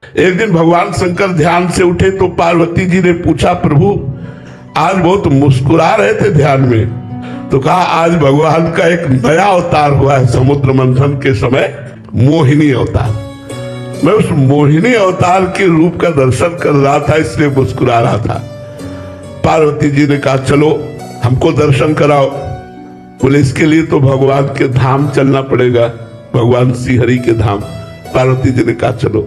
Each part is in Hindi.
एक दिन भगवान शंकर ध्यान से उठे तो पार्वती जी ने पूछा, प्रभु आज बहुत मुस्कुरा रहे थे ध्यान में। तो कहा आज भगवान का एक नया अवतार हुआ है समुद्र मंथन के समय, मोहिनी अवतार। मैं उस मोहिनी अवतार के रूप का दर्शन कर रहा था, इसलिए मुस्कुरा रहा था। पार्वती जी ने कहा चलो हमको दर्शन कराओ। बोले इसके लिए तो भगवान के धाम चलना पड़ेगा, भगवान श्री हरि के धाम। पार्वती जी ने कहा चलो।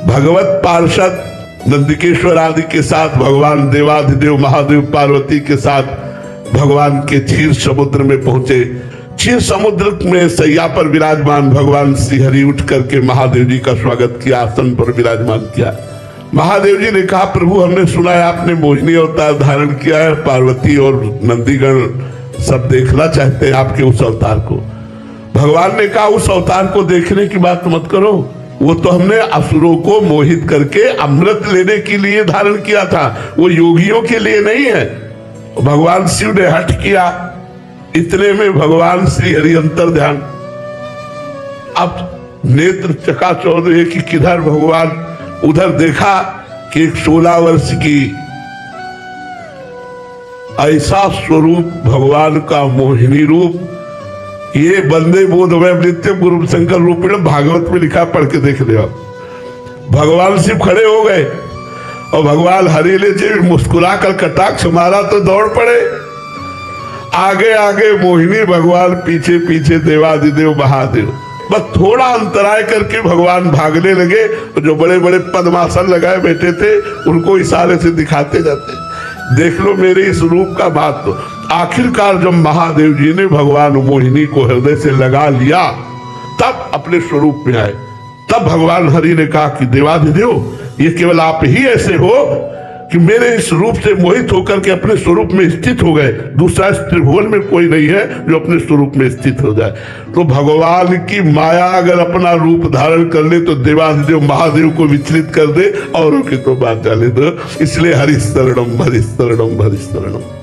भगवत पार्षद नंदिकेश्वर आदि के साथ भगवान देवाधिदेव महादेव पार्वती के साथ भगवान के क्षीर समुद्र में पहुंचे। क्षीर समुद्र में सैया पर विराजमान भगवान श्री हरि उठ करके महादेव जी का स्वागत किया, आसन पर विराजमान किया। महादेव जी ने कहा, प्रभु हमने सुना है आपने मोहिनी अवतार धारण किया है, पार्वती और नंदीगण सब देखना चाहते हैं आपके उस अवतार को। भगवान ने कहा उस अवतार को देखने की बात मत करो, वो तो हमने असुरों को मोहित करके अमृत लेने के लिए धारण किया था, वो योगियों के लिए नहीं है। भगवान शिव ने हट किया। इतने में भगवान श्री हरि अंतर ध्यान, अब नेत्र चकाचौंध है कि किधर भगवान, उधर देखा कि एक 16 वर्ष की ऐसा स्वरूप भगवान का मोहिनी रूप, ये बंदे बोधमय नित्य गुरु शंकर रूपिण भागवत में लिखा, पढ़ के देख लिया। भगवान शिव खड़े हो गए और भगवान हरिले जी मुस्कुरा कर कटाक्ष मारा तो दौड़ पड़े। आगे आगे मोहिनी भगवान, पीछे पीछे देवाधिदेव महादेव। बस थोड़ा अंतराय करके भगवान भागने लगे। जो बड़े बड़े पद्मासन लगाए बैठे थे उनको इशारे से दिखाते जाते, देख लो मेरे इस रूप का बात। तो आखिरकार जब महादेव जी ने भगवान मोहिनी को हृदय से लगा लिया तब अपने स्वरूप में आए। तब भगवान हरि ने कहा कि देवाधिदेव ये केवल आप ही ऐसे हो कि मेरे इस रूप से मोहित होकर के अपने स्वरूप में स्थित हो गए। दूसरा इस त्रिभुवन में कोई नहीं है जो अपने स्वरूप में स्थित हो जाए। तो भगवान की माया अगर अपना रूप धारण कर ले तो देवाधिदेव महादेव को विचलित कर दे, औरों की तो बात जाने दो। इसलिए हरिशरणम हरिशरणम हरिशरणम।